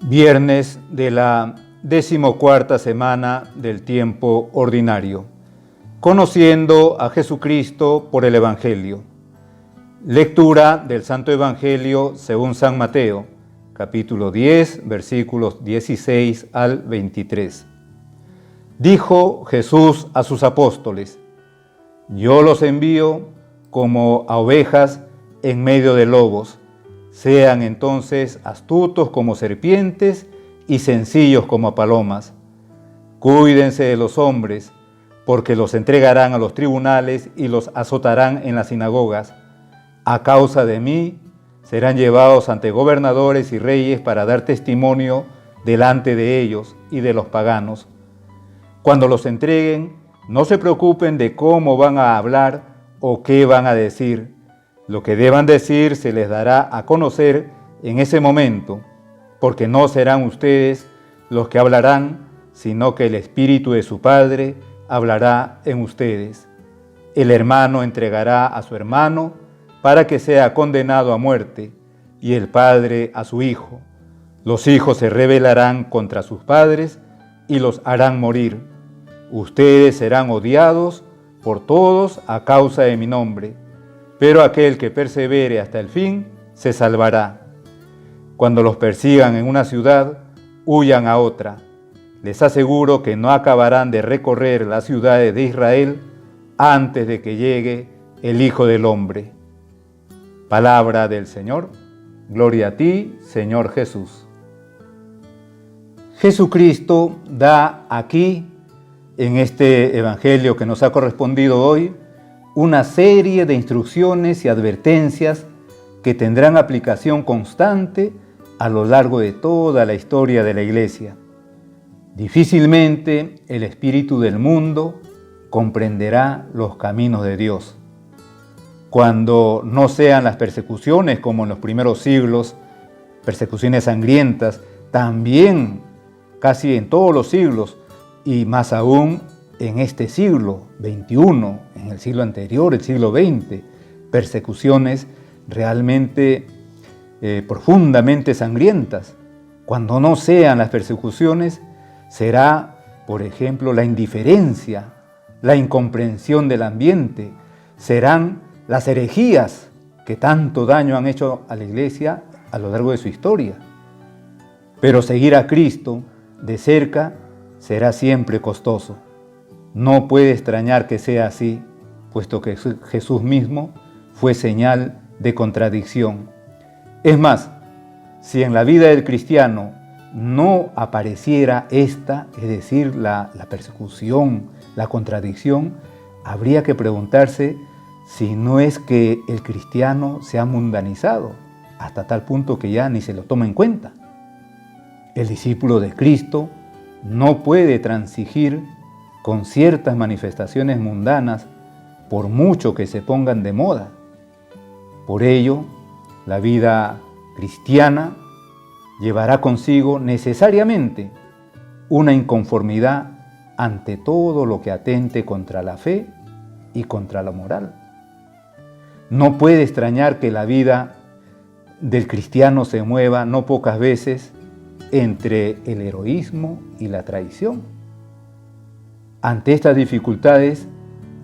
Viernes de la 14ª semana del tiempo ordinario. Conociendo a Jesucristo por el Evangelio. Lectura del Santo Evangelio según San Mateo, capítulo 10, versículos 16 al 23. Dijo Jesús a sus apóstoles: Yo los envío como a ovejas en medio de lobos. Sean entonces astutos como serpientes y sencillos como palomas. Cuídense de los hombres, porque los entregarán a los tribunales y los azotarán en las sinagogas. A causa de mí serán llevados ante gobernadores y reyes para dar testimonio delante de ellos y de los paganos. Cuando los entreguen, no se preocupen de cómo van a hablar o qué van a decir. Lo que deban decir se les dará a conocer en ese momento, porque no serán ustedes los que hablarán, sino que el Espíritu de su Padre hablará en ustedes. El hermano entregará a su hermano para que sea condenado a muerte, y el padre a su hijo. Los hijos se rebelarán contra sus padres y los harán morir. Ustedes serán odiados por todos a causa de mi nombre, pero aquel que persevere hasta el fin se salvará. Cuando los persigan en una ciudad, huyan a otra. Les aseguro que no acabarán de recorrer las ciudades de Israel antes de que llegue el Hijo del Hombre. Palabra del Señor. Gloria a ti, Señor Jesús. Jesucristo da aquí, en este Evangelio que nos ha correspondido hoy, una serie de instrucciones y advertencias que tendrán aplicación constante a lo largo de toda la historia de la Iglesia. Difícilmente el espíritu del mundo comprenderá los caminos de Dios. Cuando no sean las persecuciones como en los primeros siglos, persecuciones sangrientas, también casi en todos los siglos y más aún en este siglo XXI, en el siglo anterior, el siglo XX, persecuciones realmente profundamente sangrientas. Cuando no sean las persecuciones, será, por ejemplo, la indiferencia, la incomprensión del ambiente, serán las herejías que tanto daño han hecho a la Iglesia a lo largo de su historia. Pero seguir a Cristo de cerca será siempre costoso. No puede extrañar que sea así, puesto que Jesús mismo fue señal de contradicción. Es más, si en la vida del cristiano no apareciera esta, es decir, la persecución, la contradicción, habría que preguntarse si no es que el cristiano se ha mundanizado, hasta tal punto que ya ni se lo toma en cuenta. El discípulo de Cristo no puede transigir con ciertas manifestaciones mundanas, por mucho que se pongan de moda. Por ello, la vida cristiana llevará consigo necesariamente una inconformidad ante todo lo que atente contra la fe y contra la moral. No puede extrañar que la vida del cristiano se mueva no pocas veces entre el heroísmo y la traición. Ante estas dificultades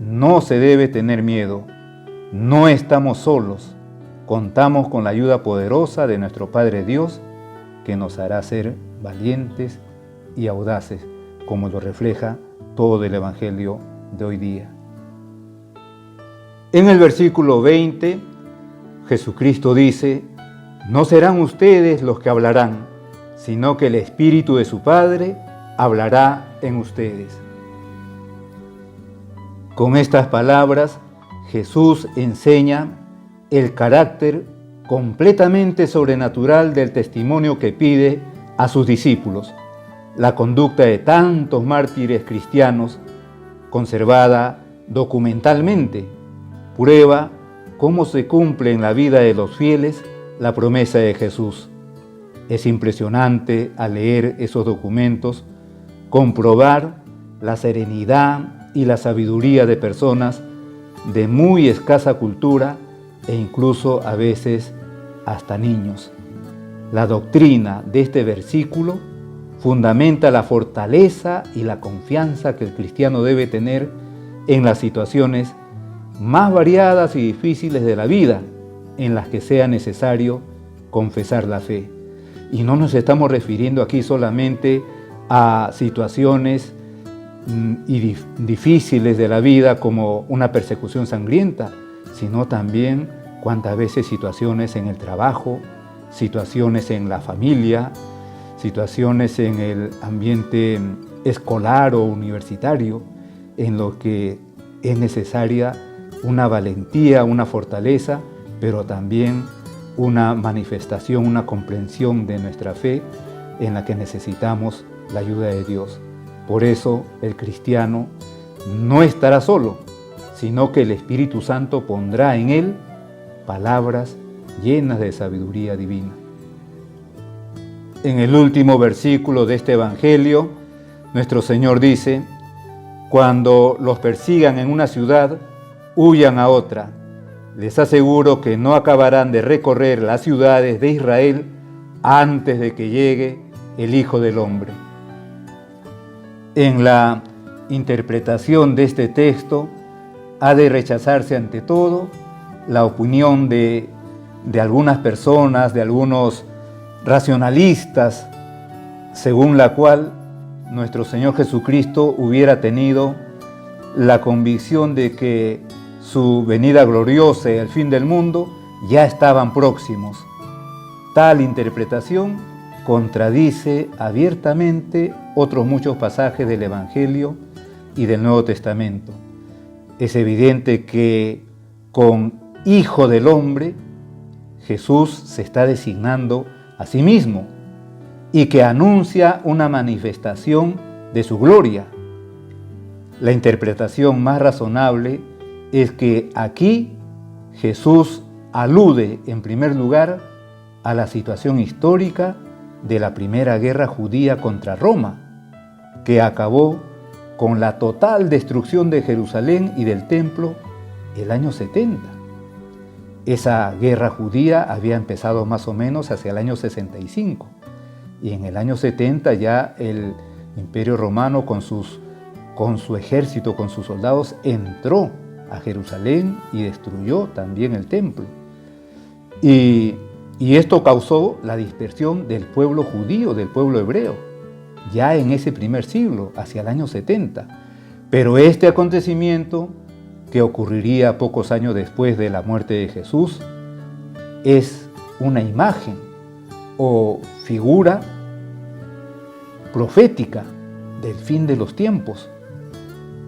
no se debe tener miedo. No estamos solos. Contamos con la ayuda poderosa de nuestro Padre Dios, que nos hará ser valientes y audaces, como lo refleja todo el Evangelio de hoy día. En el versículo 20, Jesucristo dice: No serán ustedes los que hablarán, sino que el Espíritu de su Padre hablará en ustedes. Con estas palabras, Jesús enseña el carácter completamente sobrenatural del testimonio que pide a sus discípulos. La conducta de tantos mártires cristianos, conservada documentalmente, prueba cómo se cumple en la vida de los fieles la promesa de Jesús. Es impresionante al leer esos documentos comprobar la serenidad y la sabiduría de personas de muy escasa cultura e incluso a veces hasta niños. La doctrina de este versículo fundamenta la fortaleza y la confianza que el cristiano debe tener en las situaciones más variadas y difíciles de la vida en las que sea necesario confesar la fe. Y no nos estamos refiriendo aquí solamente a situaciones difíciles de la vida como una persecución sangrienta, sino también cuántas veces situaciones en el trabajo, situaciones en la familia, situaciones en el ambiente escolar o universitario, en lo que es necesaria una valentía, una fortaleza, pero también una manifestación, una comprensión de nuestra fe en la que necesitamos la ayuda de Dios. Por eso el cristiano no estará solo, sino que el Espíritu Santo pondrá en él palabras llenas de sabiduría divina. En el último versículo de este Evangelio, nuestro Señor dice: cuando los persigan en una ciudad, huyan a otra. Les aseguro que no acabarán de recorrer las ciudades de Israel antes de que llegue el Hijo del Hombre. En la interpretación de este texto, ha de rechazarse ante todo la opinión de algunas personas, de algunos racionalistas, según la cual nuestro Señor Jesucristo hubiera tenido la convicción de que su venida gloriosa y el fin del mundo ya estaban próximos. Tal interpretación contradice abiertamente otros muchos pasajes del Evangelio y del Nuevo Testamento. Es evidente que con Hijo del Hombre, Jesús se está designando a sí mismo y que anuncia una manifestación de su gloria. La interpretación más razonable es que aquí Jesús alude en primer lugar a la situación histórica de la primera guerra judía contra Roma, que acabó con la total destrucción de Jerusalén y del templo el año 70. Esa guerra judía había empezado más o menos hacia el año 65 y en el año 70 ya el Imperio Romano con su ejército, con sus soldados, entró a Jerusalén y destruyó también el templo. Y esto causó la dispersión del pueblo judío, del pueblo hebreo, ya en ese primer siglo, hacia el año 70. Pero este acontecimiento, que ocurriría pocos años después de la muerte de Jesús, es una imagen o figura profética del fin de los tiempos.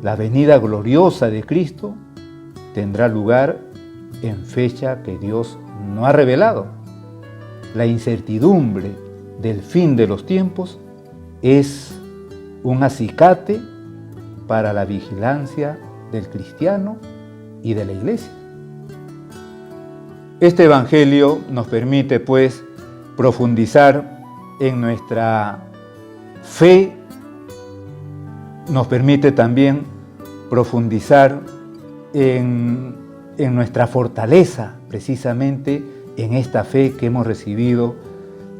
La venida gloriosa de Cristo tendrá lugar en fecha que Dios no ha revelado. La incertidumbre del fin de los tiempos es un acicate para la vigilancia del cristiano y de la iglesia. Este Evangelio nos permite, pues, profundizar en nuestra fe, nos permite también profundizar en nuestra fortaleza, precisamente en esta fe que hemos recibido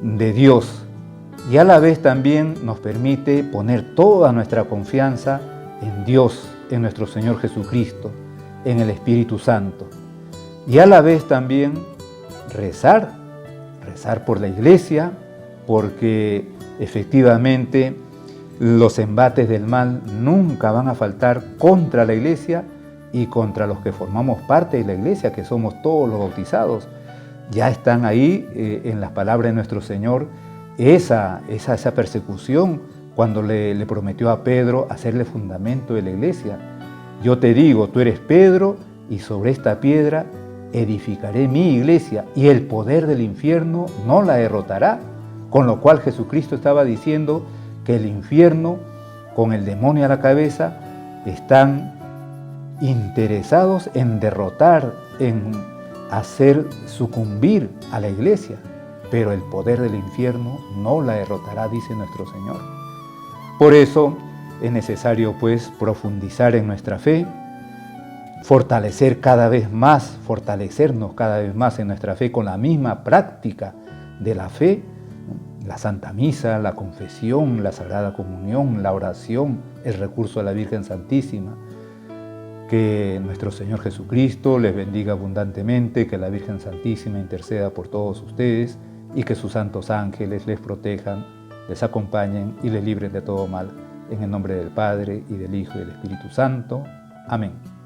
de Dios. Y a la vez también nos permite poner toda nuestra confianza en Dios, en nuestro Señor Jesucristo, en el Espíritu Santo. Y a la vez también rezar por la iglesia, porque efectivamente los embates del mal nunca van a faltar contra la iglesia y contra los que formamos parte de la iglesia, que somos todos los bautizados. Ya están ahí en las palabras de nuestro Señor esa persecución cuando le prometió a Pedro hacerle fundamento de la iglesia. Yo te digo, tú eres Pedro y sobre esta piedra edificaré mi iglesia y el poder del infierno no la derrotará. Con lo cual Jesucristo estaba diciendo que el infierno, con el demonio a la cabeza, están interesados en derrotar, en hacer sucumbir a la iglesia, pero el poder del infierno no la derrotará, dice nuestro Señor. Por eso es necesario, pues, profundizar en nuestra fe, fortalecernos cada vez más en nuestra fe con la misma práctica de la fe, la Santa Misa, la confesión, la Sagrada Comunión, la oración, el recurso a la Virgen Santísima. Que nuestro Señor Jesucristo les bendiga abundantemente, que la Virgen Santísima interceda por todos ustedes y que sus santos ángeles les protejan, les acompañen y les libren de todo mal. En el nombre del Padre, y del Hijo, y del Espíritu Santo. Amén.